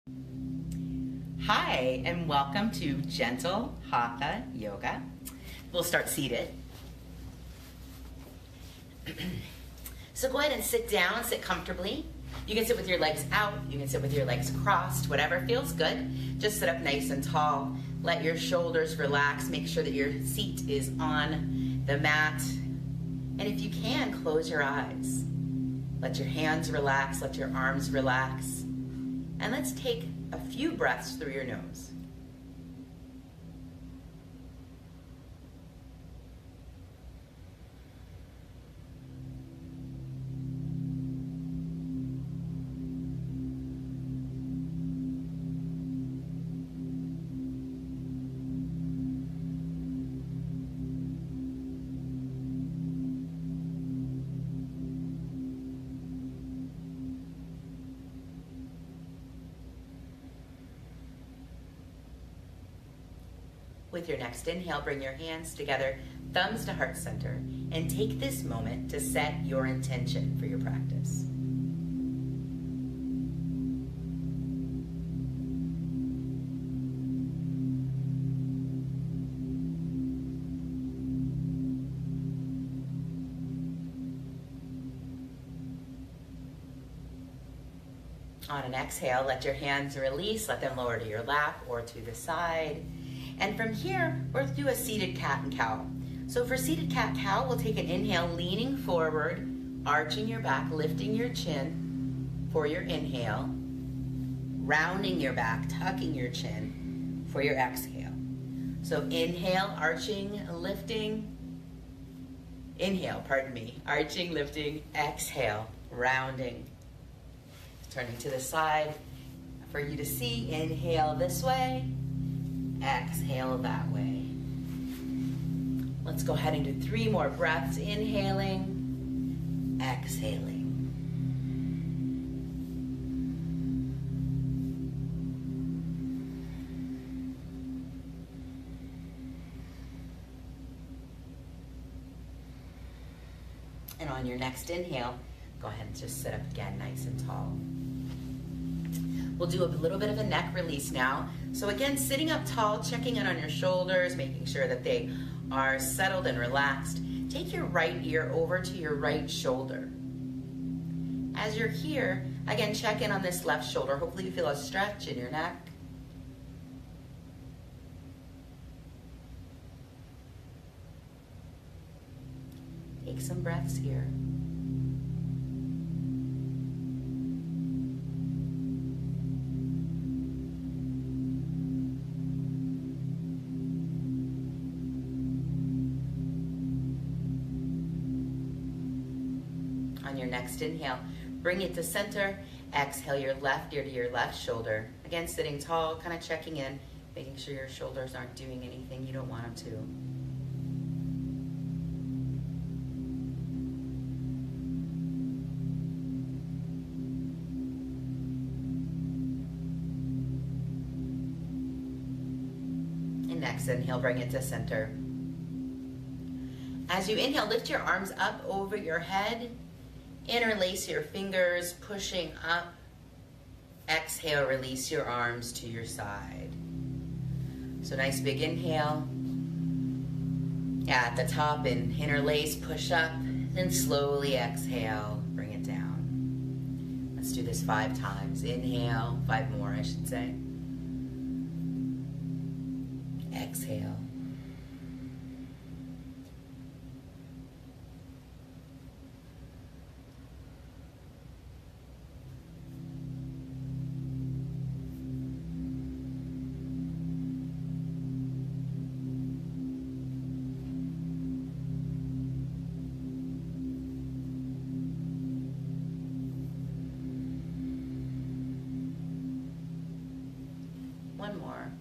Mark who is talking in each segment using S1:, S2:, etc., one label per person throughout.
S1: Hi, and welcome to Gentle Hatha Yoga. We'll start seated. So go ahead and sit down, sit comfortably. You can sit with your legs out, you can sit with your legs crossed, whatever feels good. Just sit up nice and tall. Let your shoulders relax. Make sure that your seat is on the mat. And if you can, close your eyes. Let your hands relax, let your arms relax. And let's take a few breaths through your nose. With your next inhale, bring your hands together, thumbs to heart center, and take this moment to set your intention for your practice. On an exhale, let your hands release, let them lower to your lap or to the side. And from here, we'll do a seated cat and cow. So for seated cat cow, we'll take an inhale, leaning forward, arching your back, lifting your chin for your inhale, rounding your back, tucking your chin for your exhale. So inhale, arching, lifting, arching, lifting, exhale, rounding. Turning to the side for you to see, inhale this way, exhale that way. Let's go ahead and do 3 more breaths. Inhaling, exhaling. And on your next inhale, go ahead and just sit up again nice and tall. We'll do a little bit of a neck release now. So again, sitting up tall, checking in on your shoulders, making sure that they are settled and relaxed. Take your right ear over to your right shoulder. As you're here, again, check in on this left shoulder. Hopefully you feel a stretch in your neck. Take some breaths here. On your next inhale, bring it to center. Exhale your left ear to your left shoulder. Again, sitting tall, kind of checking in, making sure your shoulders aren't doing anything you don't want them to. And next inhale, bring it to center. As you inhale, lift your arms up over your head. Interlace your fingers, pushing up. Exhale, release your arms to your side. So nice big inhale. At the top, and interlace, push up. Then slowly exhale, bring it down. Let's do this 5 times. Inhale, 5 more I should say. Exhale. One more.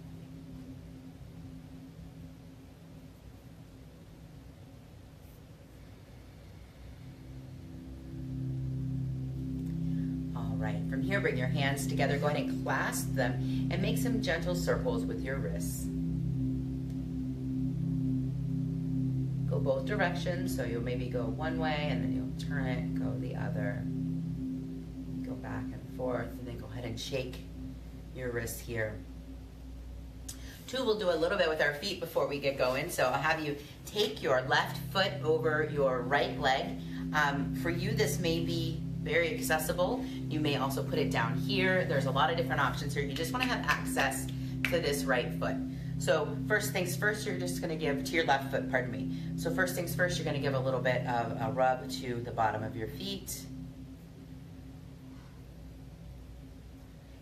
S1: All right, from here, bring your hands together. Go ahead and clasp them and make some gentle circles with your wrists. Go both directions, so you'll maybe go one way and then you'll turn it, go the other. Go back and forth, and then go ahead and shake your wrist here. 2, we'll do a little bit with our feet before we get going. So I'll have you take your left foot over your right leg. For you, this may be very accessible. You may also put it down here. There's a lot of different options here. You just want to have access to this right foot. So first things first, you're just going to give to your left foot, pardon me. So first things first, you're going to give a little bit of a rub to the bottom of your feet.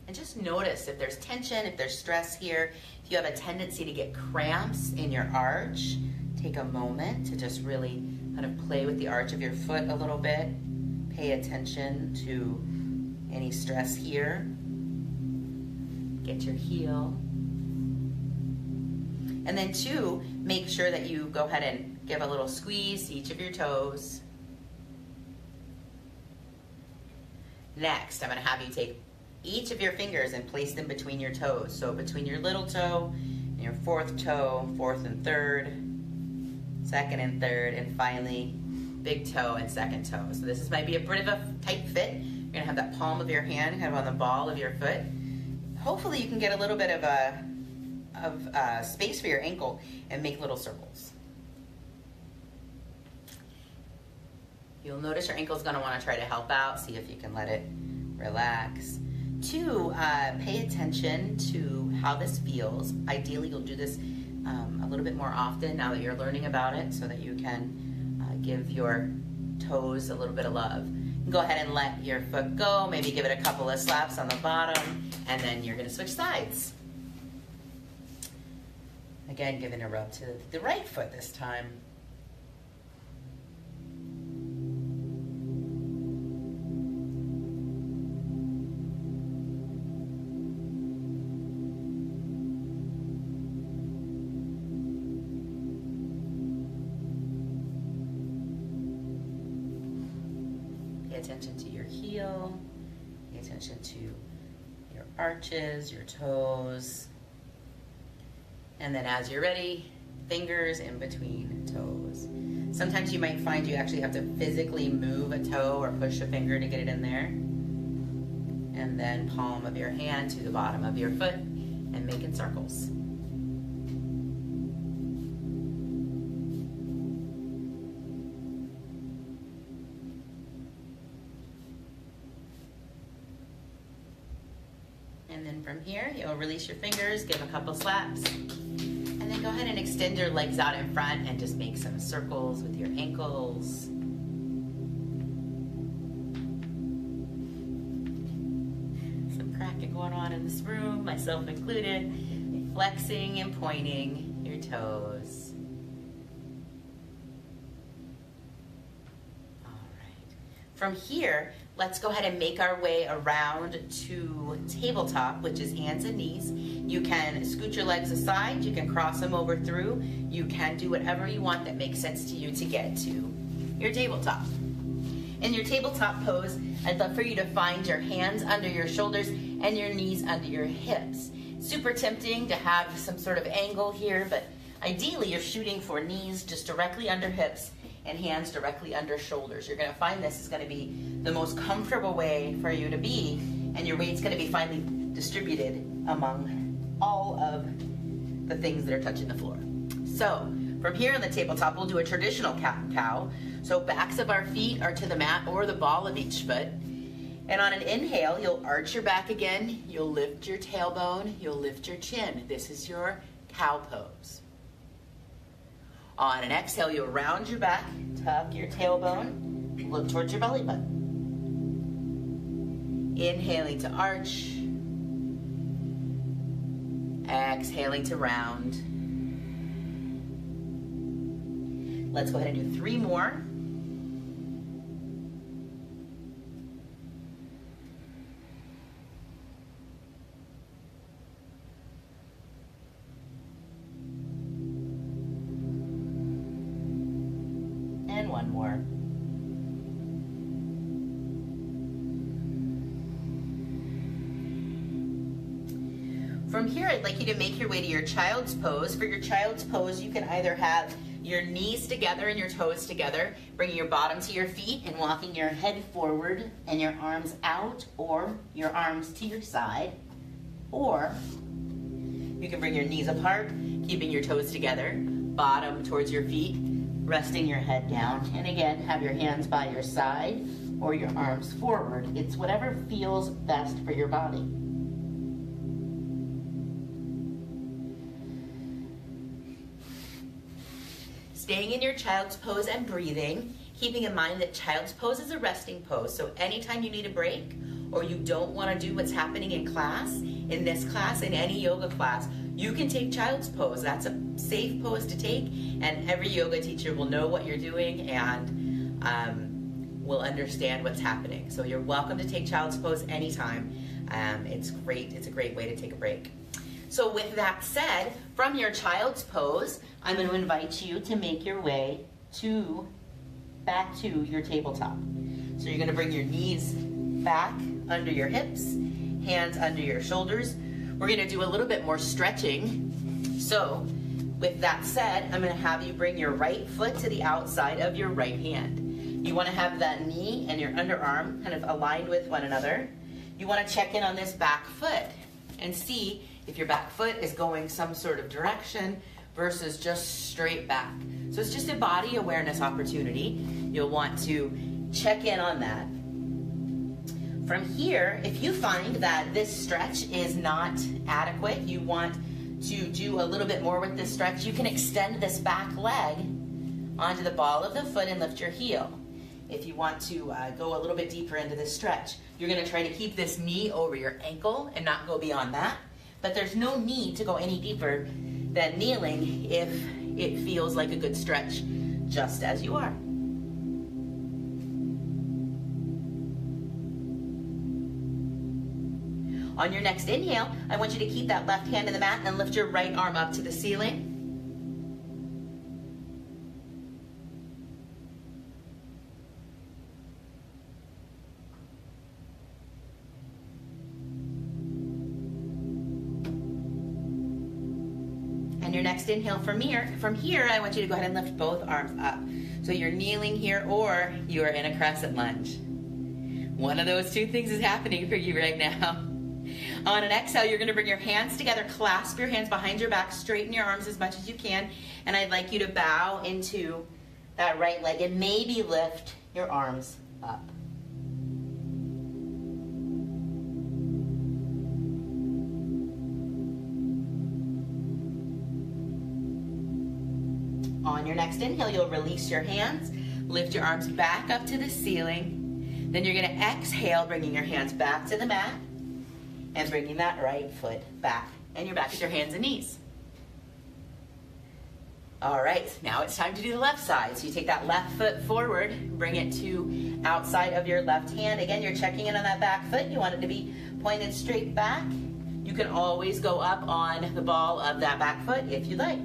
S1: And just notice if there's tension, if there's stress here, if you have a tendency to get cramps in your arch, take a moment to just really kind of play with the arch of your foot a little bit. Pay attention to any stress here. Get your heel. And then 2, make sure that you go ahead and give a little squeeze to each of your toes. Next, I'm going to have you take each of your fingers and place them between your toes. So between your little toe and your 4th toe, 4th and 3rd, 2nd and 3rd, and finally big toe and 2nd toe. So this might be a bit of a tight fit. You're gonna have that palm of your hand kind of on the ball of your foot. Hopefully you can get a little bit of space for your ankle and make little circles. You'll notice your ankle's gonna wanna try to help out. See if you can let it relax. 2, pay attention to how this feels. Ideally, you'll do this a little bit more often now that you're learning about it so that you can give your toes a little bit of love. Go ahead and let your foot go. Maybe give it a couple of slaps on the bottom, and then you're going to switch sides. Again, giving a rub to the right foot this time. Pay attention to your heel, pay attention to your arches, your toes, and then as you're ready, fingers in between toes. Sometimes you might find you actually have to physically move a toe or push a finger to get it in there, and then palm of your hand to the bottom of your foot and making circles. And then from here, you'll release your fingers, give a couple slaps, and then go ahead and extend your legs out in front and just make some circles with your ankles. Some cracking going on in this room, myself included. Flexing and pointing your toes. From here, let's go ahead and make our way around to tabletop, which is hands and knees. You can scoot your legs aside, you can cross them over through, you can do whatever you want that makes sense to you to get to your tabletop. In your tabletop pose, I'd love for you to find your hands under your shoulders and your knees under your hips. Super tempting to have some sort of angle here, but ideally you're shooting for knees just directly under hips and hands directly under shoulders. You're gonna find this is gonna be the most comfortable way for you to be, and your weight's gonna be finely distributed among all of the things that are touching the floor. So, from here on the tabletop, we'll do a traditional cat and cow. So backs of our feet are to the mat or the ball of each foot. And on an inhale, you'll arch your back again, you'll lift your tailbone, you'll lift your chin. This is your cow pose. On an exhale, you'll round your back, tuck your tailbone, look towards your belly button. Inhaling to arch. Exhaling to round. Let's go ahead and do 3 more. And 1 more. From here, I'd like you to make your way to your child's pose. For your child's pose, you can either have your knees together and your toes together, bringing your bottom to your feet and walking your head forward and your arms out, or your arms to your side. Or you can bring your knees apart, keeping your toes together, bottom towards your feet, resting your head down. And again, have your hands by your side or your arms forward. It's whatever feels best for your body. Staying in your child's pose and breathing, keeping in mind that child's pose is a resting pose. So anytime you need a break or you don't want to do what's happening in class, in this class, in any yoga class, you can take child's pose. That's a safe pose to take, and every yoga teacher will know what you're doing and will understand what's happening. So you're welcome to take child's pose anytime. It's great. It's a great way to take a break. So with that said, from your child's pose, I'm going to invite you to make your way back to your tabletop. So you're going to bring your knees back under your hips, hands under your shoulders. We're going to do a little bit more stretching. So with that said, I'm going to have you bring your right foot to the outside of your right hand. You want to have that knee and your underarm kind of aligned with one another. You want to check in on this back foot and see if your back foot is going some sort of direction versus just straight back. So it's just a body awareness opportunity. You'll want to check in on that. From here, if you find that this stretch is not adequate, you want to do a little bit more with this stretch, you can extend this back leg onto the ball of the foot and lift your heel. If you want to go a little bit deeper into this stretch, you're going to try to keep this knee over your ankle and not go beyond that. But there's no need to go any deeper than kneeling if it feels like a good stretch, just as you are. On your next inhale, I want you to keep that left hand in the mat and lift your right arm up to the ceiling. And your next inhale from here, I want you to go ahead and lift both arms up. So you're kneeling here or you are in a crescent lunge. One of those two things is happening for you right now. On an exhale, you're going to bring your hands together, clasp your hands behind your back, straighten your arms as much as you can, and I'd like you to bow into that right leg and maybe lift your arms up. On your next inhale, you'll release your hands, lift your arms back up to the ceiling. Then you're going to exhale, bringing your hands back to the mat and bringing that right foot back. And you're back at your hands and knees. All right, now it's time to do the left side. So you take that left foot forward, bring it to outside of your left hand. Again, you're checking in on that back foot. You want it to be pointed straight back. You can always go up on the ball of that back foot if you like.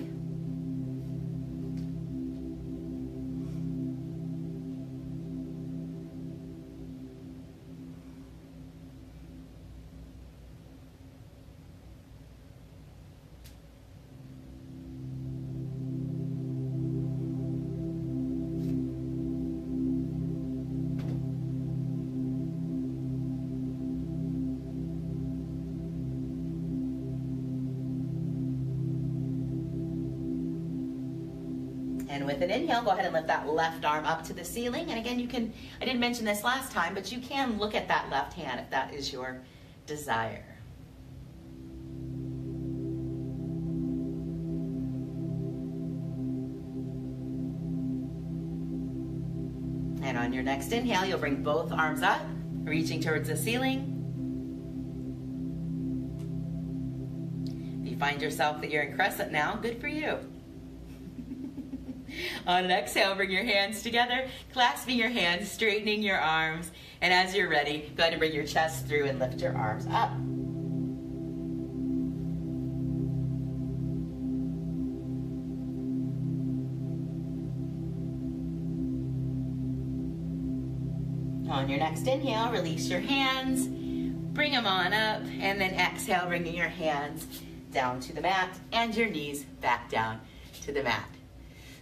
S1: And with an inhale, go ahead and lift that left arm up to the ceiling. And again, I didn't mention this last time, but you can look at that left hand if that is your desire. And on your next inhale, you'll bring both arms up, reaching towards the ceiling. If you find yourself that you're in crescent now, good for you. On an exhale, bring your hands together, clasping your hands, straightening your arms, and as you're ready, go ahead and bring your chest through and lift your arms up. On your next inhale, release your hands, bring them on up, and then exhale, bringing your hands down to the mat and your knees back down to the mat.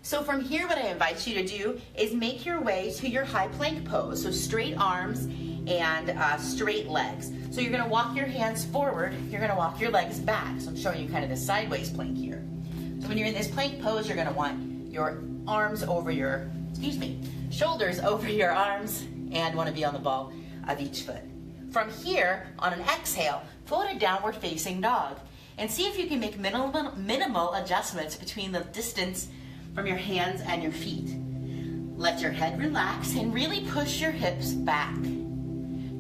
S1: So from here, what I invite you to do is make your way to your high plank pose. So straight arms and straight legs. So you're gonna walk your hands forward, you're gonna walk your legs back. So I'm showing you kind of this sideways plank here. So when you're in this plank pose, you're gonna want your arms over your, shoulders over your arms, and wanna be on the ball of each foot. From here, on an exhale, float a downward facing dog. And see if you can make minimal adjustments between the distance from your hands and your feet. Let your head relax and really push your hips back.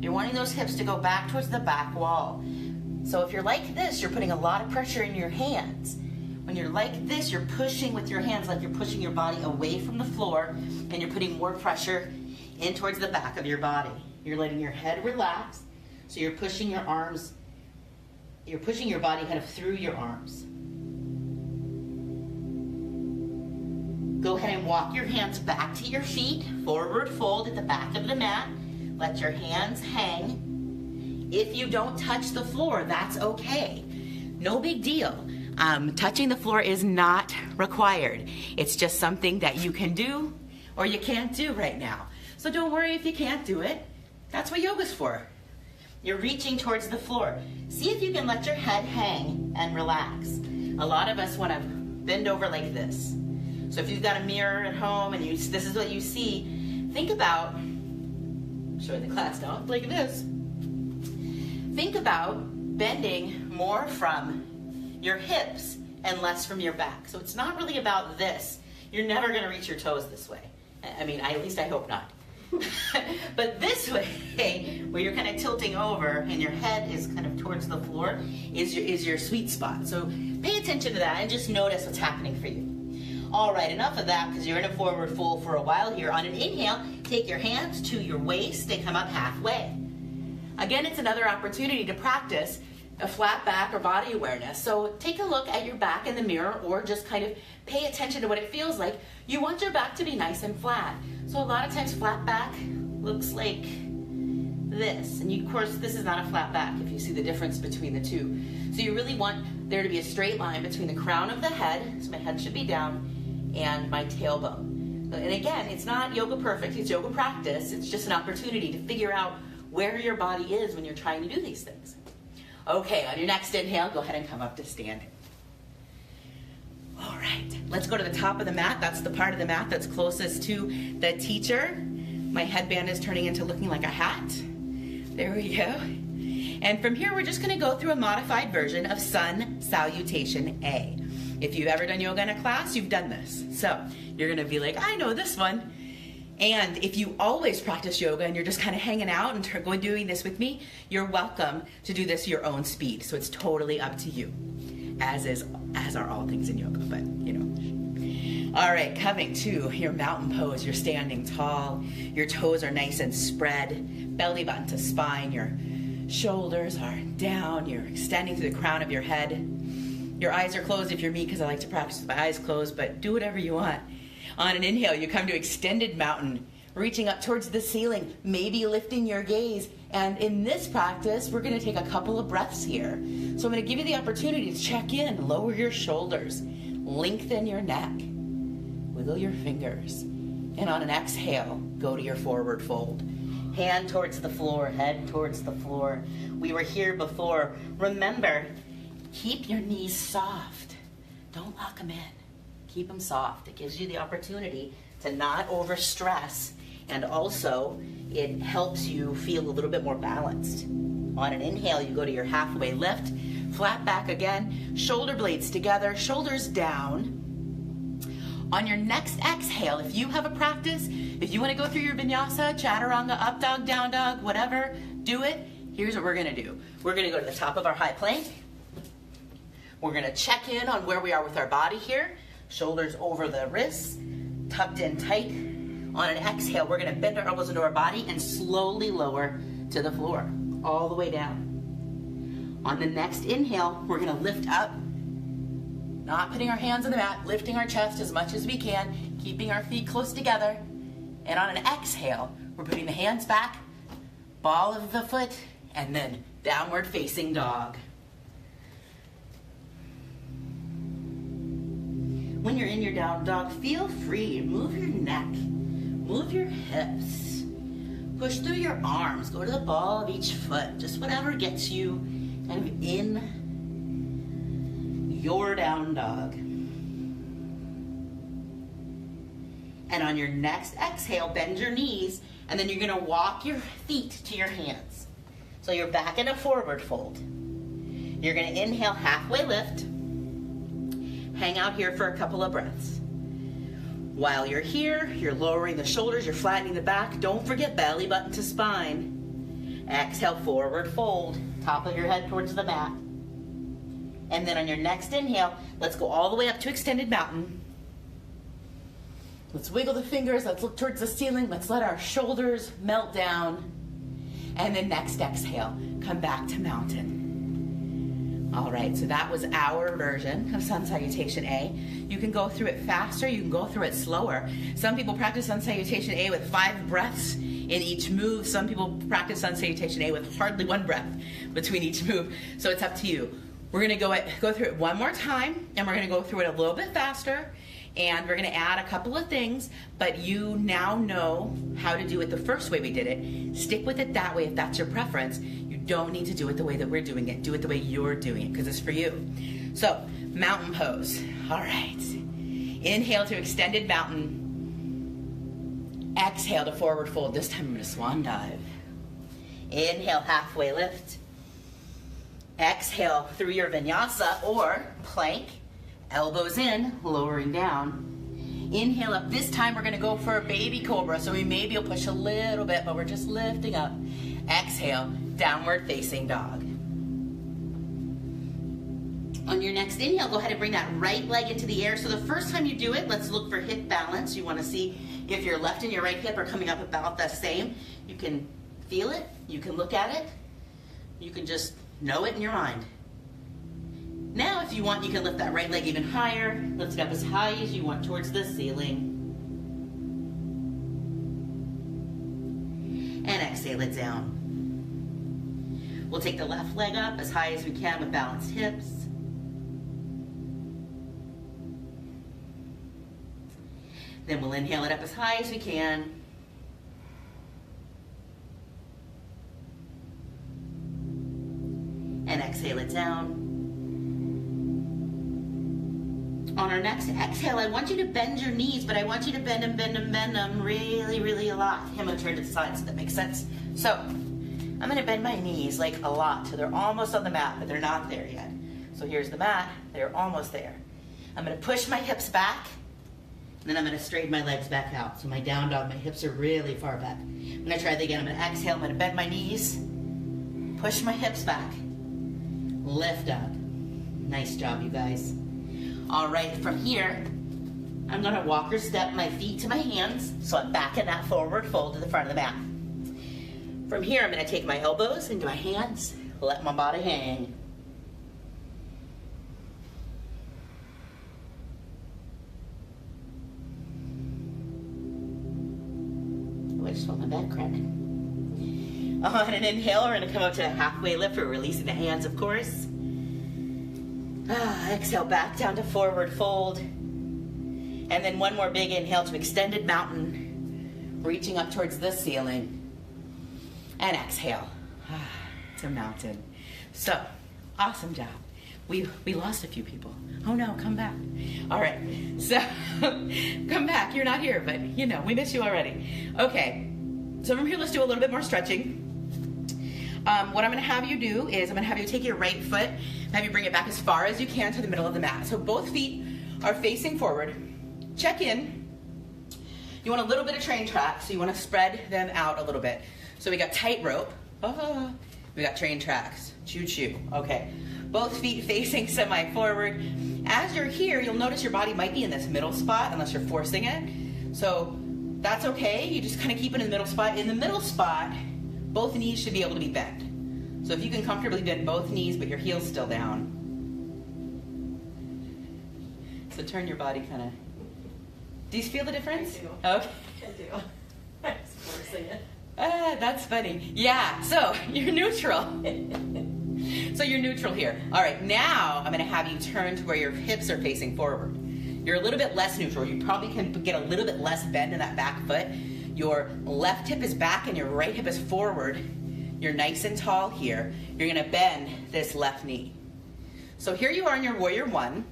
S1: You're wanting those hips to go back towards the back wall. So if you're like this, you're putting a lot of pressure in your hands. When you're like this, you're pushing with your hands like you're pushing your body away from the floor, and you're putting more pressure in towards the back of your body. You're letting your head relax, so you're pushing your arms, you're pushing your body kind of through your arms. Go ahead and walk your hands back to your feet, forward fold at the back of the mat. Let your hands hang. If you don't touch the floor, that's okay. No big deal. Touching the floor is not required. It's just something that you can do or you can't do right now. So don't worry if you can't do it. That's what yoga's for. You're reaching towards the floor. See if you can let your head hang and relax. A lot of us want to bend over like this. So if you've got a mirror at home and this is what you see, think about, show the class now, like this. Think about bending more from your hips and less from your back. So it's not really about this. You're never going to reach your toes this way. I mean, at least I hope not. But this way, where you're kind of tilting over and your head is kind of towards the floor, is your sweet spot. So pay attention to that and just notice what's happening for you. All right, enough of that because you're in a forward fold for a while here. On an inhale, take your hands to your waist. They come up halfway. Again, it's another opportunity to practice a flat back or body awareness. So take a look at your back in the mirror or just kind of pay attention to what it feels like. You want your back to be nice and flat. So a lot of times flat back looks like this. And of course, this is not a flat back if you see the difference between the two. So you really want there to be a straight line between the crown of the head, so my head should be down, and my tailbone. And again, it's not yoga perfect, it's yoga practice. It's just an opportunity to figure out where your body is when you're trying to do these things. Okay, on your next inhale, go ahead and come up to standing. All right, let's go to the top of the mat. That's the part of the mat that's closest to the teacher. My headband is turning into looking like a hat. There we go. And from here, we're just gonna go through a modified version of Sun Salutation A. If you've ever done yoga in a class, you've done this. So you're gonna be like, I know this one. And if you always practice yoga and you're just kind of hanging out and going doing this with me, you're welcome to do this your own speed. So it's totally up to you, as are all things in yoga, but you know. All right, coming to your mountain pose. You're standing tall. Your toes are nice and spread. Belly button to spine. Your shoulders are down. You're extending through the crown of your head. Your eyes are closed if you're me, because I like to practice with my eyes closed, but do whatever you want. On an inhale, you come to extended mountain, reaching up towards the ceiling, maybe lifting your gaze. And in this practice, we're going to take a couple of breaths here. So I'm going to give you the opportunity to check in, lower your shoulders, lengthen your neck, wiggle your fingers. And on an exhale, go to your forward fold. Hand towards the floor, head towards the floor. We were here before. Remember, keep your knees soft. Don't lock them in. Keep them soft. It gives you the opportunity to not overstress, and also it helps you feel a little bit more balanced. On an inhale, you go to your halfway lift, flat back again, shoulder blades together, shoulders down. On your next exhale, if you have a practice, if you want to go through your vinyasa, chaturanga, up dog, down dog, whatever, do it. Here's what we're going to do. We're going to go to the top of our high plank. We're going to check in on where we are with our body here. Shoulders over the wrists, tucked in tight. On an exhale, we're going to bend our elbows into our body and slowly lower to the floor, all the way down. On the next inhale, we're going to lift up, not putting our hands on the mat, lifting our chest as much as we can, keeping our feet close together. And on an exhale, we're putting the hands back, ball of the foot, and then downward facing dog. When you're in your down dog, feel free. Move your neck. Move your hips. Push through your arms. Go to the ball of each foot. Just whatever gets you kind of in your down dog. And on your next exhale, bend your knees, and then you're gonna walk your feet to your hands. So you're back in a forward fold. You're gonna inhale, halfway lift. Hang out here for a couple of breaths. While you're here, you're lowering the shoulders, you're flattening the back. Don't forget belly button to spine. Exhale, forward fold. Top of your head towards the mat. And then on your next inhale, let's go all the way up to extended mountain. Let's wiggle the fingers, let's look towards the ceiling, let's let our shoulders melt down. And then next exhale, come back to mountain. All right, so that was our version of Sun Salutation A. You can go through it faster, you can go through it slower. Some people practice Sun Salutation A with 5 breaths in each move. Some people practice Sun Salutation A with hardly 1 breath between each move. So it's up to you. We're gonna go through it one more time, and we're gonna go through it a little bit faster, and we're gonna add a couple of things, but you now know how to do it the first way we did it. Stick with it that way if that's your preference. You don't need to do it the way that we're doing it. Do it the way you're doing it, because it's for you. So, mountain pose. All right. Inhale to extended mountain. Exhale to forward fold. This time I'm gonna swan dive. Inhale, halfway lift. Exhale through your vinyasa or plank. Elbows in, lowering down. Inhale up. This time we're gonna go for a baby cobra, so we maybe will push a little bit, but we're just lifting up. Exhale, downward facing dog. On your next inhale, go ahead and bring that right leg into the air. So the first time you do it, let's look for hip balance. You wanna see if your left and your right hip are coming up about the same. You can feel it, you can look at it, you can just know it in your mind. Now, if you want, you can lift that right leg even higher. Lift it up as high as you want towards the ceiling. And exhale it down. We'll take the left leg up as high as we can with balanced hips. Then we'll inhale it up as high as we can. And exhale it down. On our next exhale, I want you to bend your knees, but I want you to bend them really, really a lot. I'm gonna turn to the side so that makes sense. So, I'm gonna bend my knees like a lot till they're almost on the mat, but they're not there yet. So here's the mat, they're almost there. I'm gonna push my hips back, and then I'm gonna straighten my legs back out. So my down dog, my hips are really far back. I'm gonna try that again. I'm gonna exhale, I'm gonna bend my knees, push my hips back, lift up. Nice job, you guys. All right, from here, I'm gonna walk or step my feet to my hands, so I'm back in that forward fold to the front of the mat. From here, I'm gonna take my elbows into my hands, let my body hang. Oh, I just felt my back crack. On an inhale, we're gonna come up to a halfway lift. We're releasing the hands, of course. Exhale, back down to forward fold. And then one more big inhale to extended mountain, reaching up towards the ceiling. And exhale to mountain. So, awesome job. We lost a few people. Oh no, come back. All right, so come back. You're not here, but you know, we miss you already. Okay, so from here, let's do a little bit more stretching. What I'm gonna have you do is I'm gonna have you take your right foot, have you bring it back as far as you can to the middle of the mat. So both feet are facing forward. Check in. You want a little bit of train track, so you wanna spread them out a little bit. So we got tight rope. We got train tracks. Choo choo. Okay. Both feet facing semi-forward. As you're here, you'll notice your body might be in this middle spot unless you're forcing it. So that's okay. You just kind of keep it in the middle spot. In the middle spot, both knees should be able to be bent. So if you can comfortably bend both knees, but your heel's still down. So turn your body kind of. Do you feel the difference?
S2: I do.
S1: Okay.
S2: I do. I'm just forcing it.
S1: That's funny. Yeah, so you're neutral. So you're neutral here. All right, now I'm gonna have you turn to where your hips are facing forward. You're a little bit less neutral. You probably can get a little bit less bend in that back foot. Your left hip is back and your right hip is forward. You're nice and tall here. You're gonna bend this left knee. So here you are in your warrior one.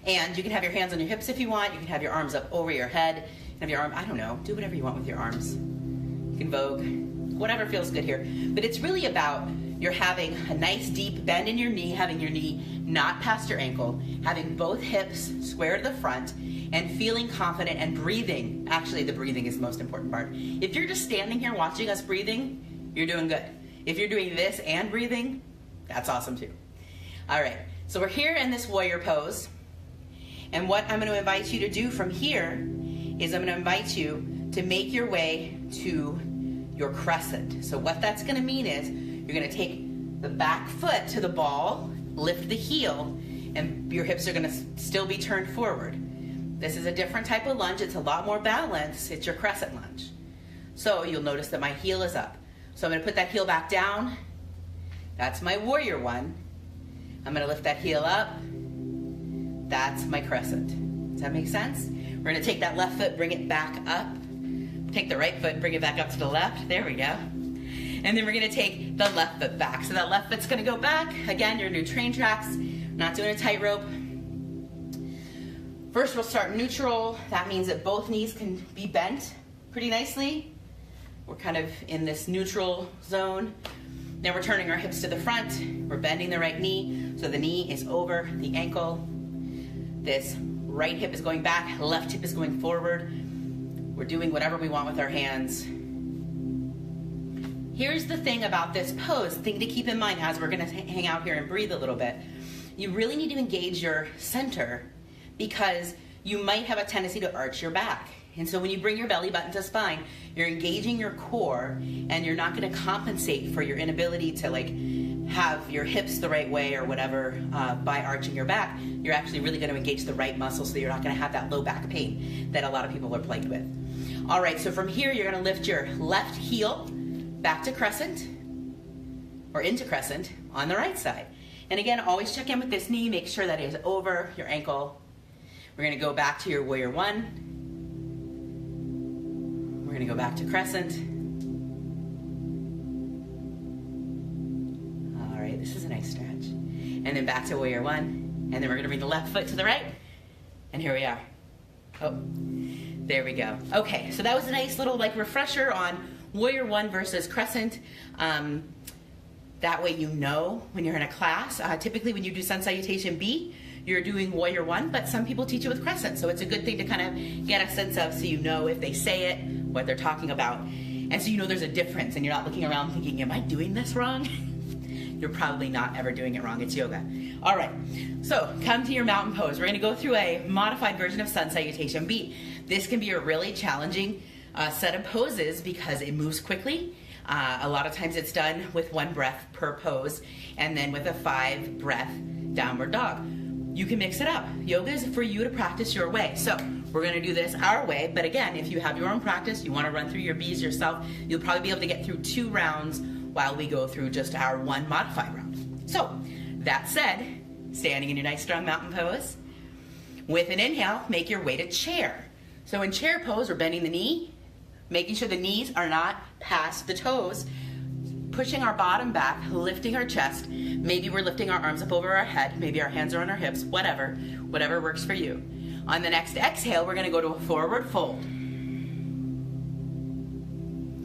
S1: And you can have your hands on your hips if you want. You can have your arms up over your head. You can have your arm, I don't know, do whatever you want with your arms. You can vogue, whatever feels good here. But it's really about you're having a nice deep bend in your knee, having your knee not past your ankle, having both hips square to the front, and feeling confident and breathing. Actually, the breathing is the most important part. If you're just standing here watching us breathing, you're doing good. If you're doing this and breathing, that's awesome too. All right, so we're here in this warrior pose. And what I'm going to invite you to do from here is I'm going to invite you to make your way to your crescent. So what that's going to mean is you're going to take the back foot to the ball, lift the heel, and your hips are going to still be turned forward. This is a different type of lunge. It's a lot more balanced. It's your crescent lunge. So you'll notice that my heel is up. So I'm going to put that heel back down. That's my warrior one. I'm going to lift that heel up. That's my crescent. Does that make sense? We're going to take that left foot, bring it back up. Take the right foot, bring it back up to the left. There we go. And then we're going to take the left foot back. So that left foot's going to go back. Again, your new train tracks. Not doing a tightrope. First, we'll start neutral. That means that both knees can be bent pretty nicely. We're kind of in this neutral zone. Then we're turning our hips to the front. We're bending the right knee. So the knee is over the ankle. This right hip is going back, left hip is going forward. We're doing whatever we want with our hands. Here's the thing about this pose, thing to keep in mind as we're gonna hang out here and breathe a little bit. You really need to engage your center because you might have a tendency to arch your back. And so when you bring your belly button to spine, you're engaging your core and you're not gonna compensate for your inability to have your hips the right way or whatever by arching your back. You're actually really gonna engage the right muscle so you're not gonna have that low back pain that a lot of people are plagued with. All right, so from here, you're gonna lift your left heel back to crescent or into crescent on the right side. And again, always check in with this knee, make sure that it is over your ankle. We're gonna go back to your warrior one. We're gonna go back to crescent. All right, this is a nice stretch. And then back to warrior one. And then we're gonna bring the left foot to the right. And here we are. Oh, there we go. Okay, so that was a nice little refresher on warrior one versus crescent. That way you know when you're in a class. Typically when you do sun salutation B, you're doing warrior one, but some people teach it with crescent. So it's a good thing to kind of get a sense of so you know if they say it, what they're talking about. And so you know there's a difference and you're not looking around thinking, am I doing this wrong? You're probably not ever doing it wrong. It's yoga. All right, so come to your mountain pose. We're gonna go through a modified version of sun salutation B. This can be a really challenging set of poses because it moves quickly. A lot of times it's done with 1 breath per pose and then with a 5 breath downward dog. You can mix it up. Yoga is for you to practice your way. So we're gonna do this our way, but again, if you have your own practice, you wanna run through your Bs yourself, you'll probably be able to get through 2 rounds while we go through just our 1 modified round. So that said, standing in your nice strong mountain pose, with an inhale, make your way to chair. So in chair pose, we're bending the knee, making sure the knees are not past the toes, pushing our bottom back, lifting our chest. Maybe we're lifting our arms up over our head, maybe our hands are on our hips, whatever works for you. On the next exhale, we're gonna go to a forward fold.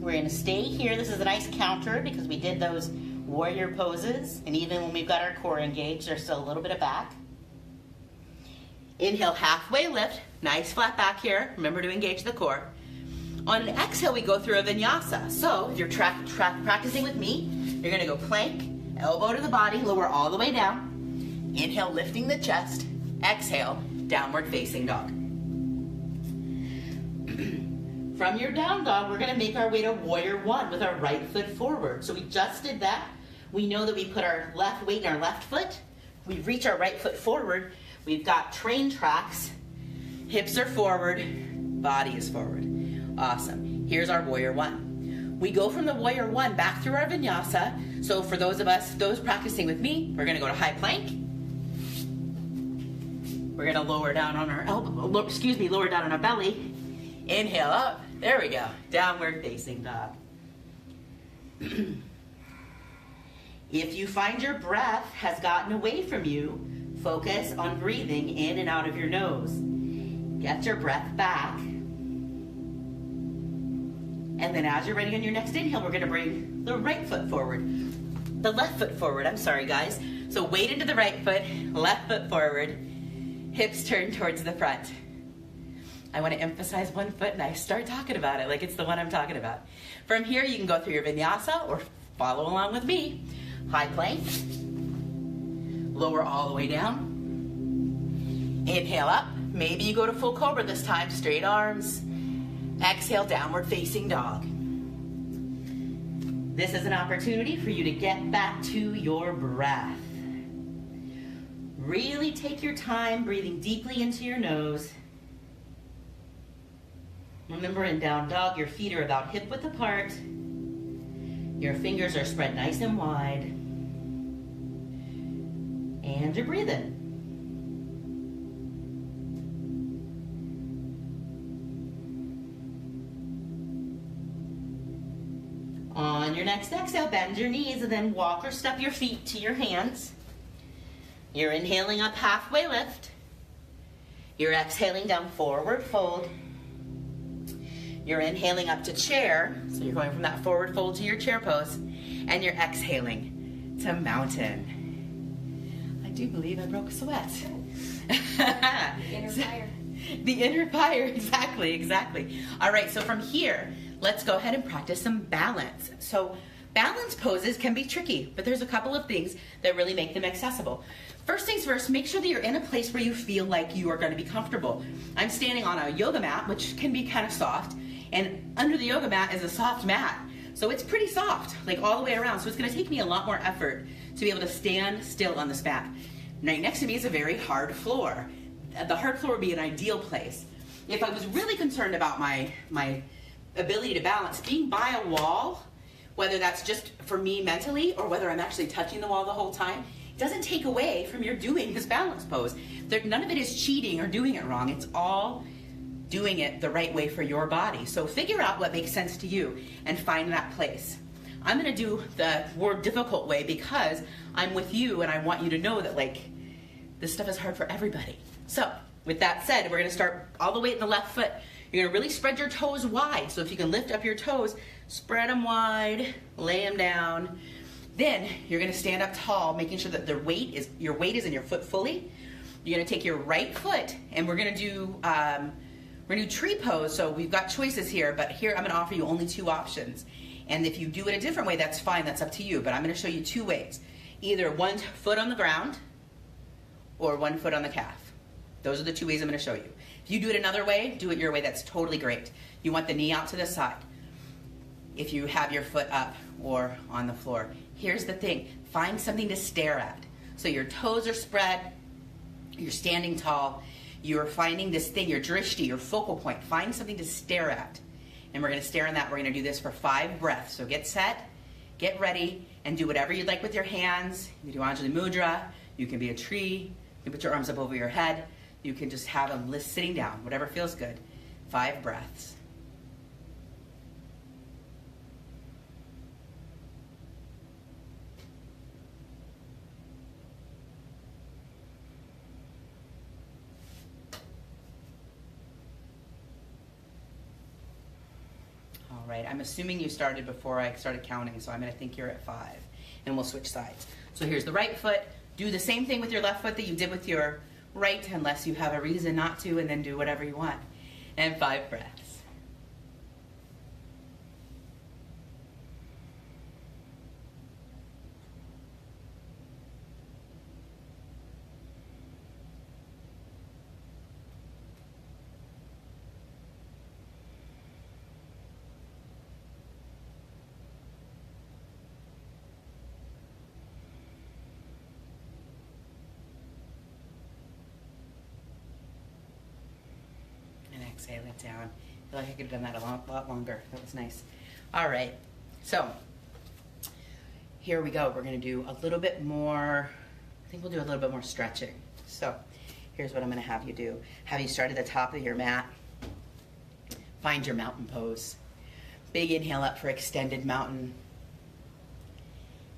S1: We're gonna stay here. This is a nice counter because we did those warrior poses, and even when we've got our core engaged, there's still a little bit of back. Inhale, halfway lift, nice flat back here. Remember to engage the core. On an exhale, we go through a vinyasa. So if you're practicing with me, you're gonna go plank, elbow to the body, lower all the way down. Inhale, lifting the chest. Exhale, downward facing dog. From your down dog, we're gonna make our way to warrior one with our right foot forward. So we just did that. We know that we put our left weight in our left foot. We reach our right foot forward. We've got train tracks. Hips are forward, body is forward. Awesome. Here's our warrior one. We go from the warrior one back through our vinyasa. So for those practicing with me, we're gonna go to high plank. We're gonna lower down on our lower down on our belly. Inhale up, There we go. Downward facing dog. If you find your breath has gotten away from you, focus on breathing in and out of your nose. Get your breath back. And then as you're ready on your next inhale, we're going to bring the right foot forward. The left foot forward, I'm sorry guys. So weight into the right foot, left foot forward, hips turn towards the front. I want to emphasize one foot and I start talking about it like it's the one I'm talking about. From here, you can go through your vinyasa or follow along with me. High plank, lower all the way down. Inhale up, maybe you go to full cobra this time, straight arms. Exhale, downward facing dog. This is an opportunity for you to get back to your breath. Really take your time breathing deeply into your nose. Remember, in down dog, your feet are about hip width apart. Your fingers are spread nice and wide. And you're breathing. On your next exhale, bend your knees and then walk or step your feet to your hands. You're inhaling up, halfway lift. You're exhaling down, forward fold. You're inhaling up to chair, so you're going from that forward fold to your chair pose, and you're exhaling to mountain. I do believe I broke a sweat.
S2: The inner fire.
S1: The inner fire, exactly. All right, so from here, let's go ahead and practice some balance. So balance poses can be tricky, but there's a couple of things that really make them accessible. First things first, make sure that you're in a place where you feel like you are going to be comfortable. I'm standing on a yoga mat, which can be kind of soft, and under the yoga mat is a soft mat. So it's pretty soft, like all the way around. So it's going to take me a lot more effort to be able to stand still on this mat. Right next to me is a very hard floor. The hard floor would be an ideal place. If I was really concerned about my ability to balance, being by a wall, whether that's just for me mentally or whether I'm actually touching the wall the whole time, doesn't take away from your doing this balance pose. None of it is cheating or doing it wrong. It's all doing it the right way for your body. So figure out what makes sense to you and find that place. I'm going to do the more difficult way because I'm with you and I want you to know that this stuff is hard for everybody. So with that said, we're going to start all the way at the left foot. You're going to really spread your toes wide. So if you can lift up your toes, spread them wide, lay them down. Then you're going to stand up tall, making sure that your weight is in your foot fully. You're going to take your right foot, and we're going to do tree pose. So we've got choices here, but here I'm going to offer you only two options. And if you do it a different way, that's fine. That's up to you. But I'm going to show you two ways: either one foot on the ground or one foot on the calf. Those are the two ways I'm going to show you. If you do it another way, do it your way. That's totally great. You want the knee out to the side if you have your foot up or on the floor. Here's the thing. Find something to stare at. So your toes are spread. You're standing tall. You're finding this thing, your drishti, your focal point. Find something to stare at. And we're going to stare on that. We're going to do this for 5 breaths. So get set, get ready, and do whatever you'd like with your hands. You can do Anjali Mudra. You can be a tree. You can put your arms up over your head. You can just have them sitting down, whatever feels good. 5 breaths. All right, I'm assuming you started before I started counting, so I'm going to think you're at 5, and we'll switch sides. So here's the right foot. Do the same thing with your left foot that you did with your right, unless you have a reason not to, and then do whatever you want. And 5 breaths. Exhale it down. I feel like I could have done that a lot longer. That was nice. All right, so here we go. We're going to do a little bit more, I think we'll do a little bit more stretching. So here's what I'm going to have you do. Have you start at the top of your mat. Find your mountain pose. Big inhale up for extended mountain.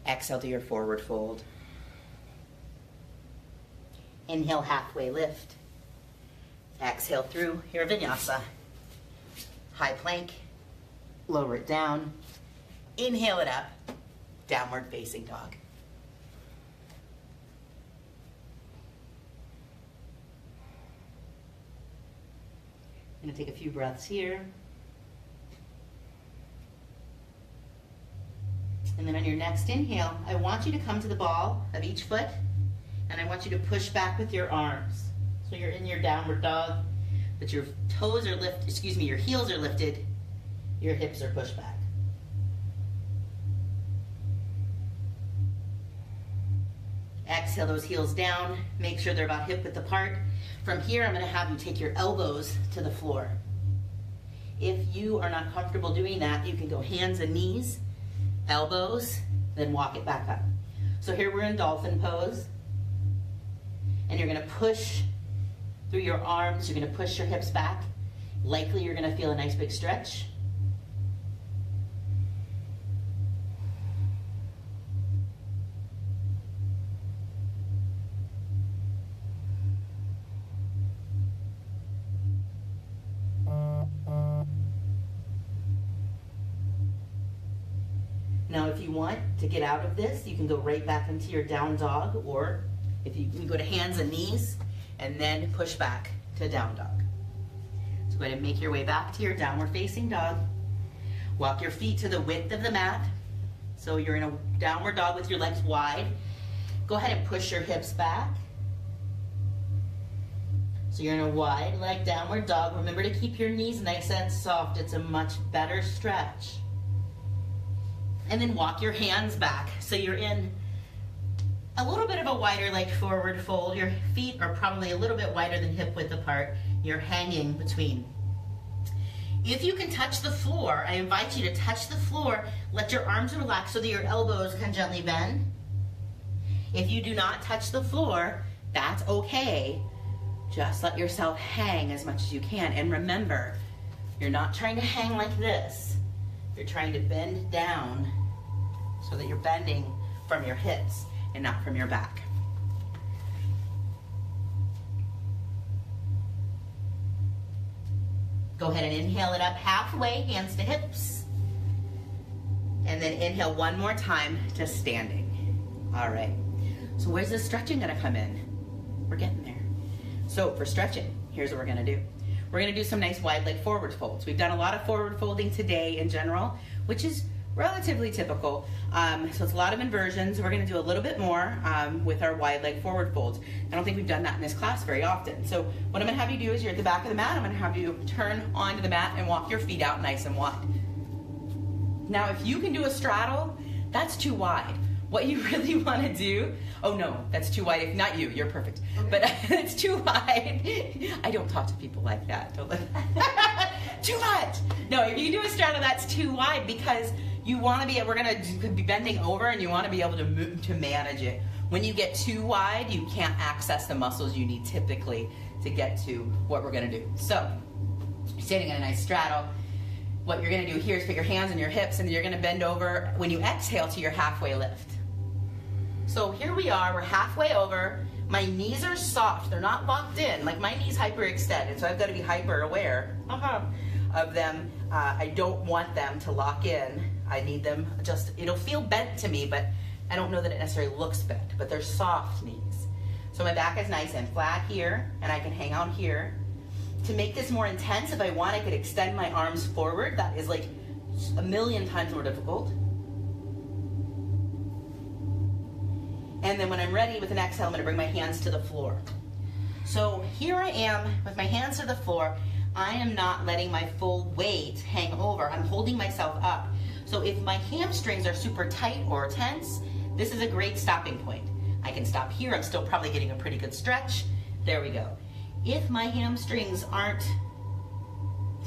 S1: Exhale to your forward fold. Inhale, halfway lift. Exhale through your vinyasa. High plank. Lower it down. Inhale it up. Downward facing dog. I'm going to take a few breaths here. And then on your next inhale, I want you to come to the ball of each foot, and I want you to push back with your arms. So you're in your downward dog, but your toes are lifted, your heels are lifted, your hips are pushed back. Exhale those heels down, make sure they're about hip width apart. From here, I'm going to have you take your elbows to the floor. If you are not comfortable doing that, you can go hands and knees, elbows, then walk it back up. So here we're in dolphin pose, and you're going to push through your arms, you're going to push your hips back. Likely you're going to feel a nice big stretch. Now, if you want to get out of this, you can go right back into your down dog, or if you can go to hands and knees and then push back to down dog. So go ahead and make your way back to your downward facing dog. Walk your feet to the width of the mat. So you're in a downward dog with your legs wide. Go ahead and push your hips back. So you're in a wide leg downward dog. Remember to keep your knees nice and soft. It's a much better stretch. And then walk your hands back. So you're in a little bit of a wider leg forward fold. Your feet are probably a little bit wider than hip width apart. You're hanging between. If you can touch the floor, I invite you to touch the floor. Let your arms relax so that your elbows can gently bend. If you do not touch the floor, that's okay. Just let yourself hang as much as you can. And remember, you're not trying to hang like this. You're trying to bend down so that you're bending from your hips and not from your back. Go ahead and inhale it up halfway, hands to hips. And then inhale one more time to standing. All right. So where's the stretching gonna come in? We're getting there. So for stretching, here's what we're gonna do. We're gonna do some nice wide leg forward folds. We've done a lot of forward folding today in general, which is relatively typical. So it's a lot of inversions. We're gonna do a little bit more with our wide leg forward folds. I don't think we've done that in this class very often. So what I'm gonna have you do is you're at the back of the mat. I'm gonna have you turn onto the mat and walk your feet out nice and wide. Now, if you can do a straddle, that's too wide. What you really want to do, oh no, that's too wide. If not you, you're perfect. Okay. But it's too wide. I don't talk to people like that. Too much. No, if you do a straddle, that's too wide because you want to be, we're going to be bending over and you want to be able to move, to manage it. When you get too wide, you can't access the muscles you need typically to get to what we're going to do. So, standing in a nice straddle, what you're going to do here is put your hands on your hips and you're going to bend over when you exhale to your halfway lift. So here we are, we're halfway over. My knees are soft, they're not locked in. Like my knees hyperextended, so I've got to be hyper aware of them. I don't want them to lock in. I need them just, it'll feel bent to me, but I don't know that it necessarily looks bent, but they're soft knees. So my back is nice and flat here, and I can hang out here. To make this more intense, if I want, I could extend my arms forward. That is like a million times more difficult. And then when I'm ready with an exhale, I'm gonna bring my hands to the floor. So here I am with my hands to the floor. I am not letting my full weight hang over. I'm holding myself up. So if my hamstrings are super tight or tense, this is a great stopping point. I can stop here. I'm still probably getting a pretty good stretch. There we go. If my hamstrings aren't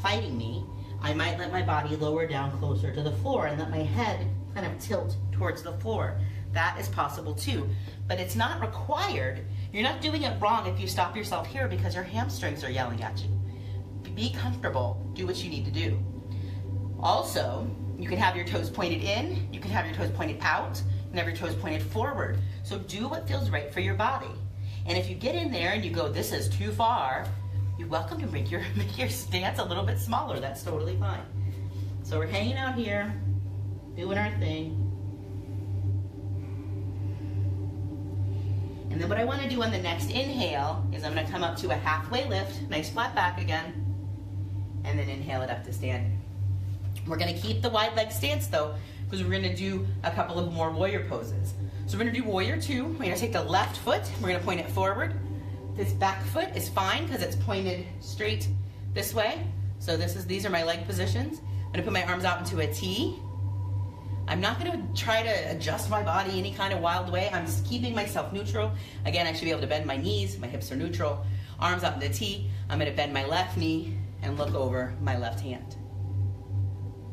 S1: fighting me, I might let my body lower down closer to the floor and let my head kind of tilt towards the floor. That is possible too, but it's not required. You're not doing it wrong if you stop yourself here because your hamstrings are yelling at you. be comfortable. Do what you need to do. Also, you can have your toes pointed in, you can have your toes pointed out, and have your toes pointed forward. So do what feels right for your body. And if you get in there and you go, this is too far, you're welcome to make your stance a little bit smaller. That's totally fine. So we're hanging out here, doing our thing. And then what I want to do on the next inhale is I'm going to come up to a halfway lift, nice flat back again, and then inhale it up to standing. We're going to keep the wide leg stance though, because we're going to do a couple of more warrior poses. So we're going to do warrior 2. We're going to take the left foot, we're going to point it forward. This back foot is fine because it's pointed straight this way. So these are my leg positions. I'm going to put my arms out into a T. I'm not going to try to adjust my body any kind of wild way. I'm just keeping myself neutral. Again, I should be able to bend my knees. My hips are neutral. Arms out into T. I'm going to bend my left knee and look over my left hand.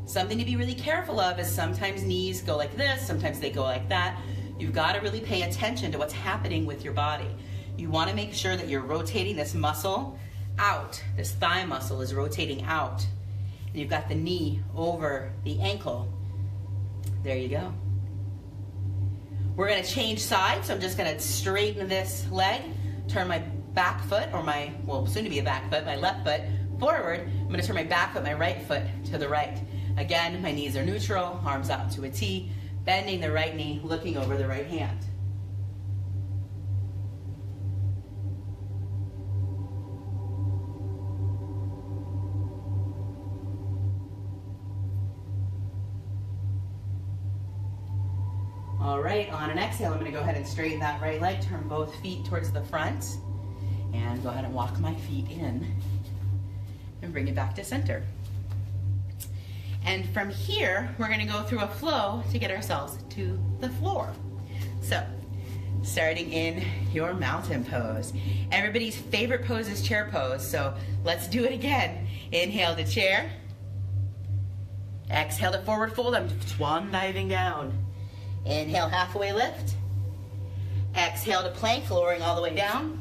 S1: Something to be really careful of is sometimes knees go like this, sometimes they go like that. You've got to really pay attention to what's happening with your body. You want to make sure that you're rotating this muscle out. This thigh muscle is rotating out. And you've got the knee over the ankle. There you go. We're going to change sides, so I'm just going to straighten this leg, turn my back foot, or my, well, soon to be a back foot, my left foot forward. I'm going to turn my back foot, my right foot to the right. Again, my knees are neutral, arms out to a T, bending the right knee, looking over the right hand. All right, on an exhale, I'm going to go ahead and straighten that right leg, turn both feet towards the front, and go ahead and walk my feet in and bring it back to center. And from here, we're going to go through a flow to get ourselves to the floor. So, starting in your mountain pose. Everybody's favorite pose is chair pose, so let's do it again. Inhale to chair. Exhale to forward fold. I'm swan diving down. Inhale, halfway lift. Exhale to plank, lowering all the way down.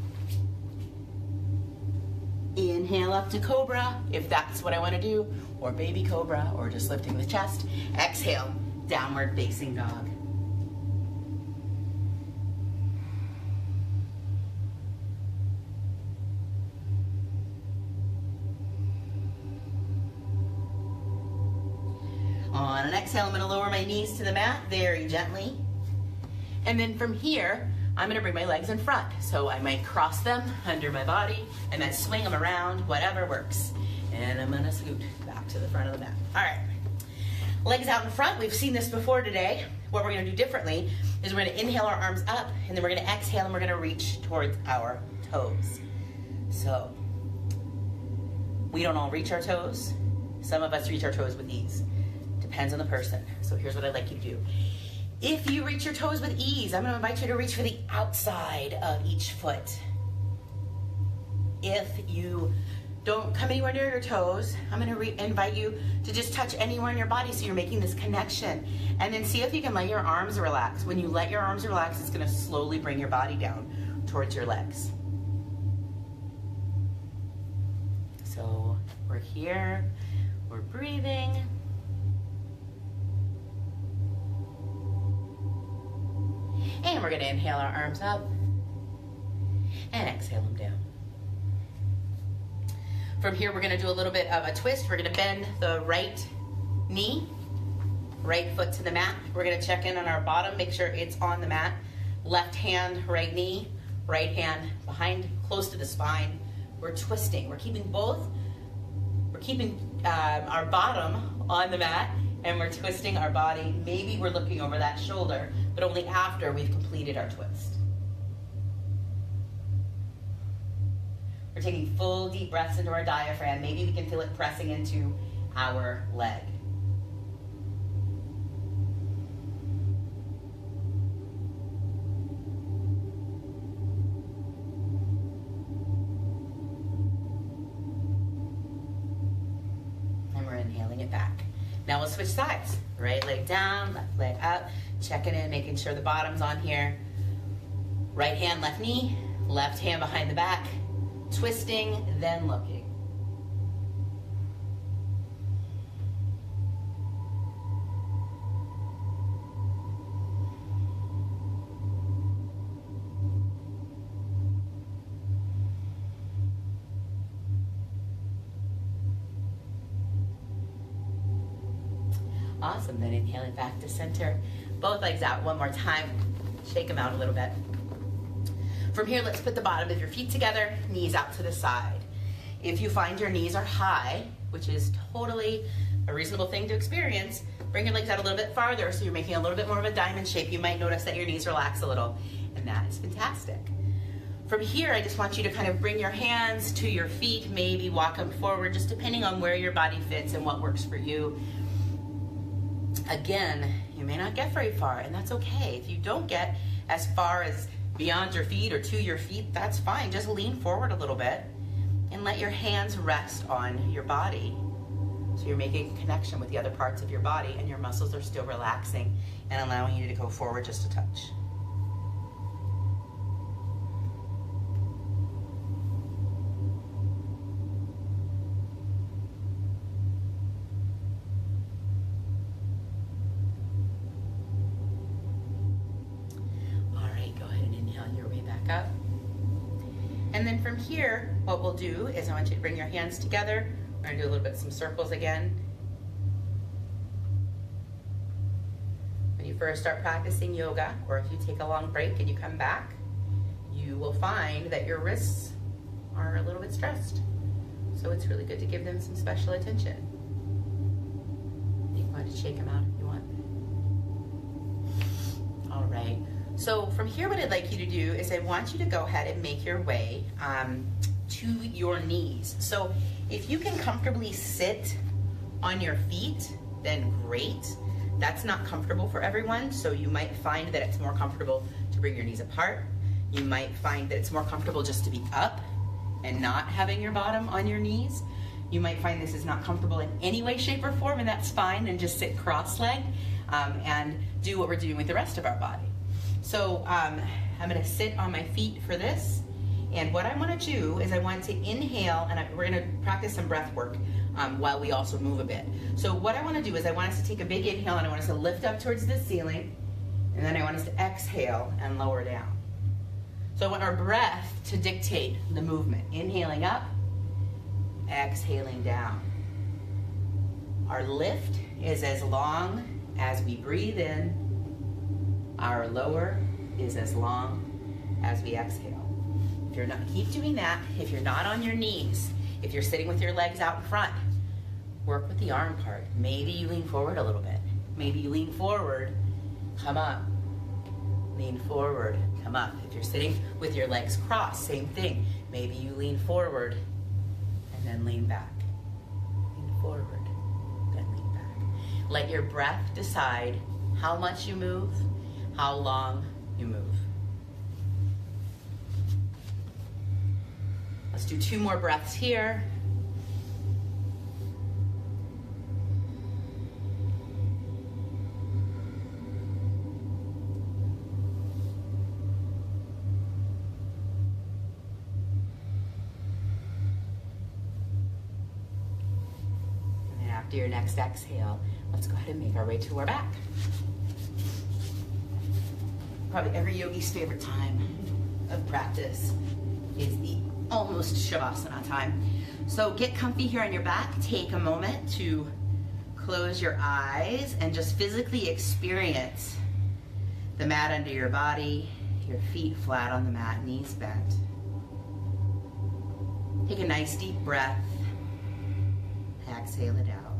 S1: Inhale up to cobra, if that's what I want to do, or baby cobra, or just lifting the chest. Exhale, downward facing dog. On an exhale, I'm going to lower my knees to the mat very gently. And then from here, I'm going to bring my legs in front. So I might cross them under my body and then swing them around, whatever works. And I'm going to scoot back to the front of the mat. All right. Legs out in front. We've seen this before today. What we're going to do differently is we're going to inhale our arms up, and then we're going to exhale, and we're going to reach towards our toes. So we don't all reach our toes. Some of us reach our toes with ease. Depends on the person. So here's what I'd like you to do. If you reach your toes with ease, I'm going to invite you to reach for the outside of each foot. If you don't come anywhere near your toes, I'm going to invite you to just touch anywhere in your body so you're making this connection. And then see if you can let your arms relax. When you let your arms relax, it's going to slowly bring your body down towards your legs. So we're here, we're breathing. And we're going to inhale our arms up and exhale them down. From here, we're going to do a little bit of a twist. We're going to bend the right knee, right foot to the mat. We're going to check in on our bottom, make sure it's on the mat. Left hand, right knee, right hand behind, close to the spine. We're twisting. We're keeping our bottom on the mat, and we're twisting our body. Maybe we're looking over that shoulder, but only after we've completed our twist. We're taking full deep breaths into our diaphragm. Maybe we can feel it pressing into our leg. And we're inhaling it back. Now we'll switch sides. Right leg down, left leg up. Checking in, making sure the bottom's on here. Right hand, left knee. Left hand behind the back. Twisting, then looking. Awesome. Then inhaling back to center. Both legs out one more time. Shake them out a little bit. From here, let's put the bottom of your feet together, knees out to the side. If you find your knees are high, which is totally a reasonable thing to experience, bring your legs out a little bit farther so you're making a little bit more of a diamond shape. You might notice that your knees relax a little, and that is fantastic. From here, I just want you to kind of bring your hands to your feet, maybe walk them forward, just depending on where your body fits and what works for you. Again, you may not get very far, and that's okay. If you don't get as far as beyond your feet or to your feet, that's fine. Just lean forward a little bit and let your hands rest on your body. So you're making a connection with the other parts of your body, and your muscles are still relaxing and allowing you to go forward just a touch. Up. And then from here, what we'll do is I want you to bring your hands together. We're going to do a little bit some circles again. When you first start practicing yoga, or if you take a long break and you come back, you will find that your wrists are a little bit stressed. So it's really good to give them some special attention. You want to shake them out if you want. All right. So from here, what I'd like you to do is I want you to go ahead and make your way to your knees. So if you can comfortably sit on your feet, then great. That's not comfortable for everyone, so you might find that it's more comfortable to bring your knees apart. You might find that it's more comfortable just to be up and not having your bottom on your knees. You might find this is not comfortable in any way, shape, or form, and that's fine, and just sit cross-legged and do what we're doing with the rest of our body. So I'm going to sit on my feet for this, and what I want to do is I want to inhale, and we're going to practice some breath work while we also move a bit. So what I want to do is I want us to take a big inhale, and I want us to lift up towards the ceiling, and then I want us to exhale and lower down. So I want our breath to dictate the movement. Inhaling up, exhaling down. Our lift is as long as we breathe in. Our lower is as long as we exhale. If you're not, keep doing that. If you're not on your knees, if you're sitting with your legs out in front, work with the arm part. Maybe you lean forward a little bit. Maybe you lean forward, come up. Lean forward, come up. If you're sitting with your legs crossed, same thing. Maybe you lean forward and then lean back. Lean forward, then lean back. Let your breath decide how much you move, how long you move. Let's do 2 more breaths here. And then after your next exhale, let's go ahead and make our way to our back. Probably every yogi's favorite time of practice is the almost Shavasana time. So get comfy here on your back. Take a moment to close your eyes and just physically experience the mat under your body, your feet flat on the mat, knees bent. Take a nice deep breath. Exhale it out.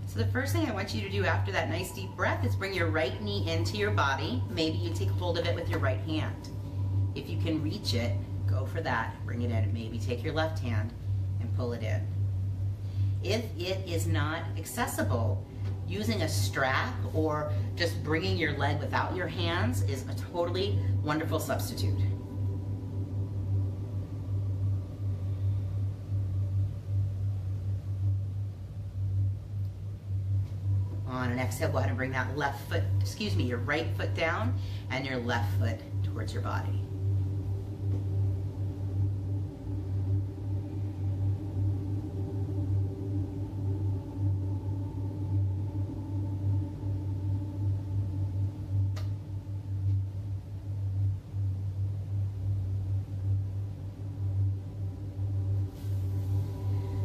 S1: So the first thing I want you to do after that nice deep breath is bring your right knee into your body. Maybe you take hold of it with your right hand. If you can reach it, go for that. Bring it in. Maybe take your left hand and pull it in. If it is not accessible, using a strap or just bringing your leg without your hands is a totally wonderful substitute. On an exhale, go ahead and bring that your right foot down and your left foot towards your body.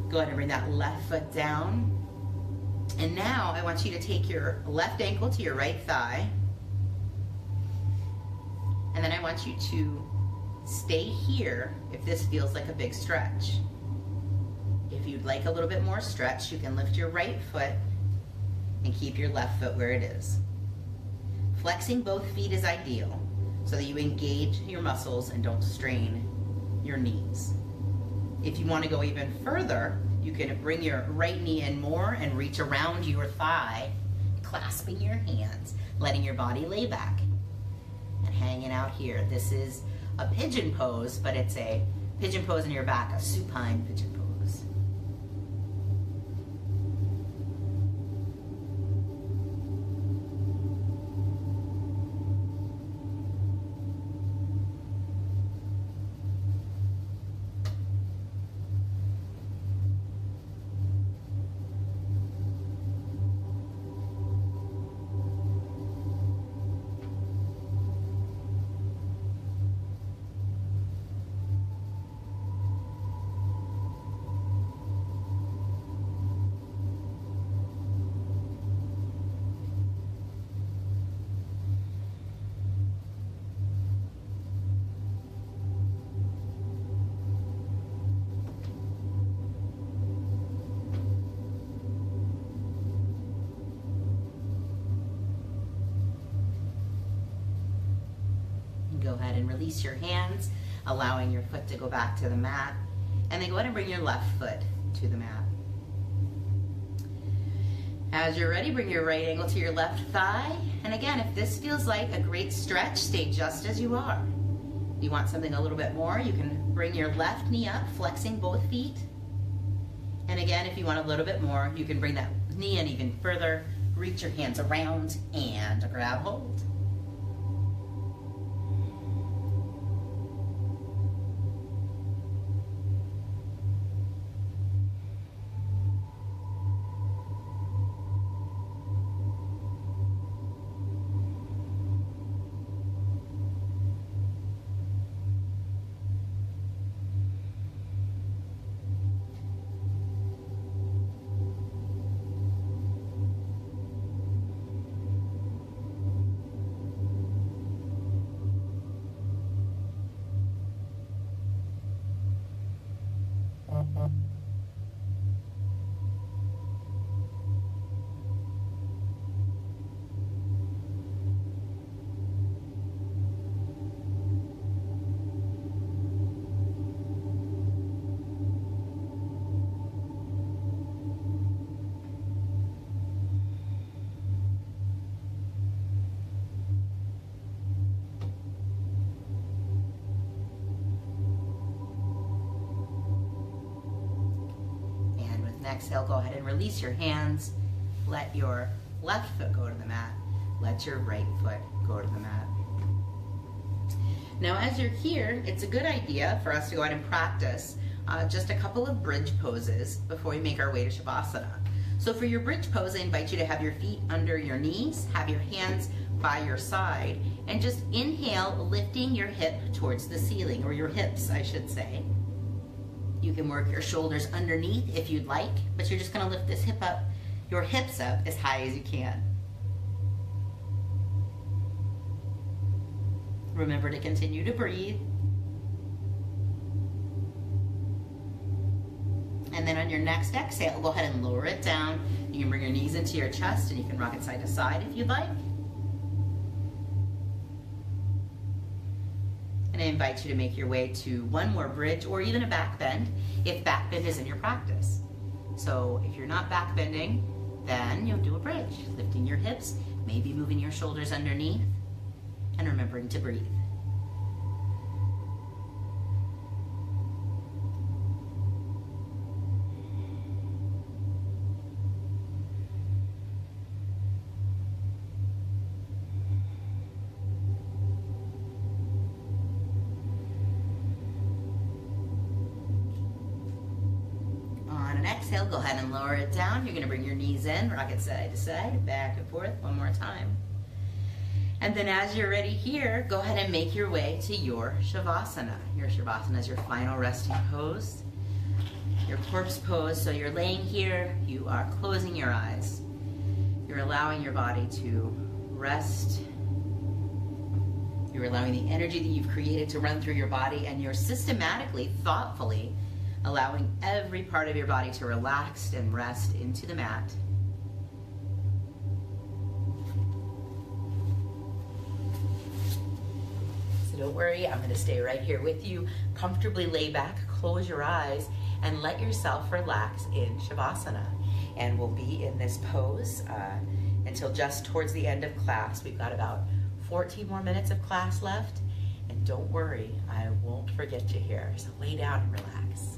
S1: Go ahead and bring that left foot down And now I want you to take your left ankle to your right thigh. And then I want you to stay here if this feels like a big stretch. If you'd like a little bit more stretch, you can lift your right foot and keep your left foot where it is. Flexing both feet is ideal so that you engage your muscles and don't strain your knees. If you want to go even further, you can bring your right knee in more and reach around your thigh, clasping your hands, letting your body lay back and hanging out here. This is a pigeon pose, but it's a pigeon pose in your back, a supine pigeon pose. Go ahead and release your hands, allowing your foot to go back to the mat. And then go ahead and bring your left foot to the mat. As you're ready, bring your right ankle to your left thigh. And again, if this feels like a great stretch, stay just as you are. If you want something a little bit more, you can bring your left knee up, flexing both feet. And again, if you want a little bit more, you can bring that knee in even further, reach your hands around and grab hold. Exhale, go ahead and release your hands. Let your left foot go to the mat. Let your right foot go to the mat. Now, as you're here, it's a good idea for us to go ahead and practice just a couple of bridge poses before we make our way to Shavasana. So for your bridge pose, I invite you to have your feet under your knees, have your hands by your side, and just inhale, lifting your hip towards the ceiling, or your hips, I should say. You can work your shoulders underneath if you'd like, but you're just going to lift this hip up, your hips up as high as you can. Remember to continue to breathe. And then on your next exhale, go ahead and lower it down. You can bring your knees into your chest and you can rock it side to side if you'd like. And I invite you to make your way to one more bridge or even a back bend if back bend is in your practice. So if you're not back bending, then you'll do a bridge, lifting your hips, maybe moving your shoulders underneath, and remembering to breathe. Exhale, go ahead and lower it down. You're going to bring your knees in, rock it side to side, back and forth, one more time. And then as you're ready here, go ahead and make your way to your Shavasana. Your Shavasana is your final resting pose, your corpse pose. So you're laying here, you are closing your eyes. You're allowing your body to rest. You're allowing the energy that you've created to run through your body, and you're systematically, thoughtfully allowing every part of your body to relax and rest into the mat. So don't worry, I'm going to stay right here with you. Comfortably lay back, close your eyes, and let yourself relax in Shavasana. And we'll be in this pose until just towards the end of class. We've got about 14 more minutes of class left. And don't worry, I won't forget you here. So lay down and relax.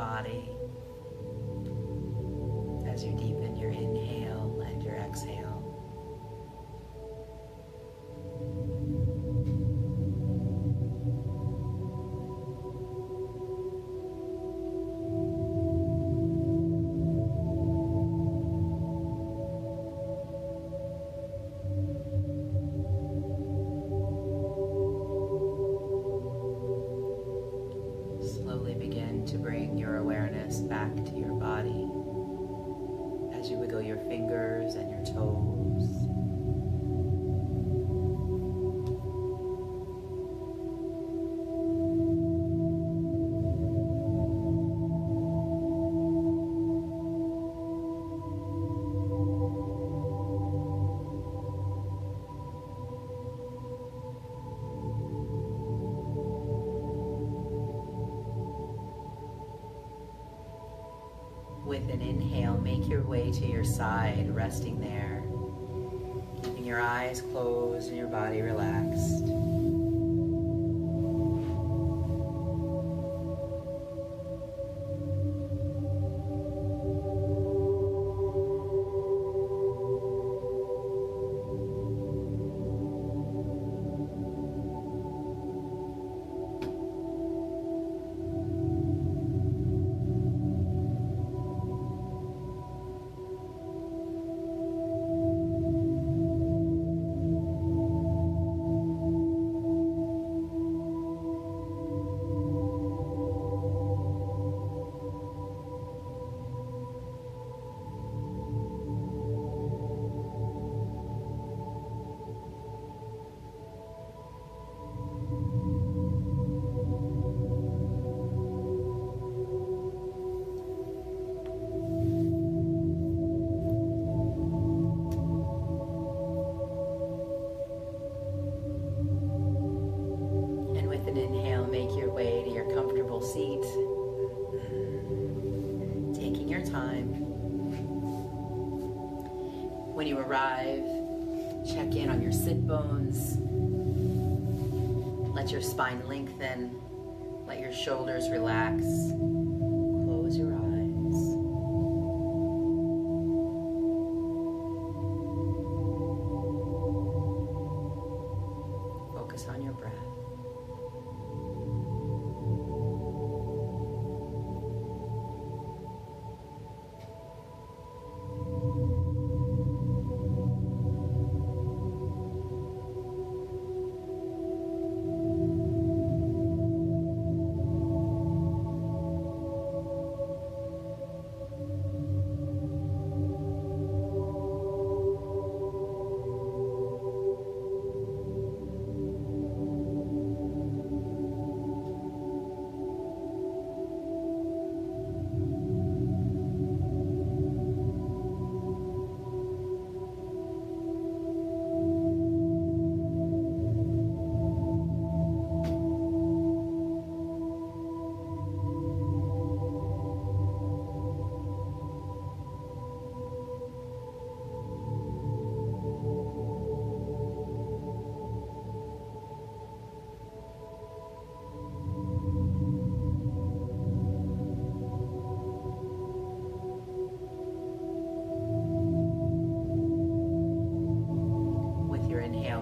S1: body as you deepen your inhale and your exhale. Slowly begin to bring your awareness back to your body as you wiggle your fingers and your toes. With an inhale, make your way to your side, resting there, keeping your eyes closed and your body relaxed. With an inhale, make your way to your comfortable seat, taking your time. When you arrive, check in on your sit bones. Let your spine lengthen. Let your shoulders relax. Close your eyes. Focus on your breath.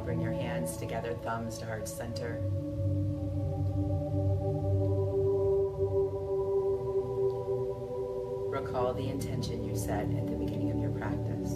S1: Bring your hands together, thumbs to heart center. Recall the intention you set at the beginning of your practice.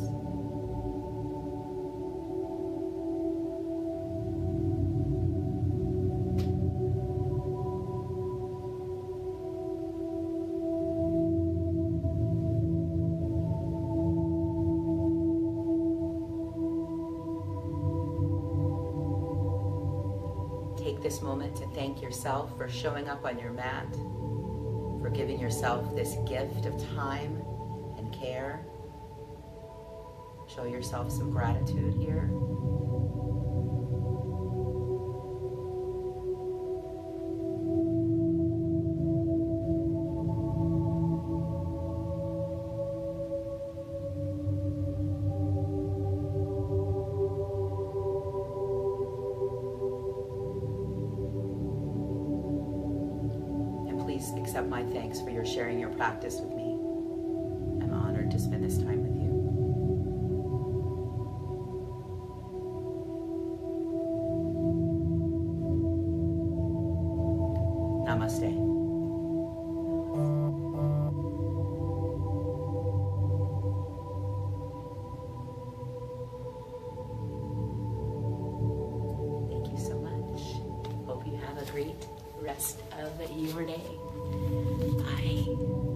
S1: Take this moment to thank yourself for showing up on your mat, for giving yourself this gift of time and care. Show yourself some gratitude here. accept my thanks for your sharing your practice with me. I'm honored to spend this time with you. Namaste. Thank you so much. Hope you have a great rest of your day. Bye.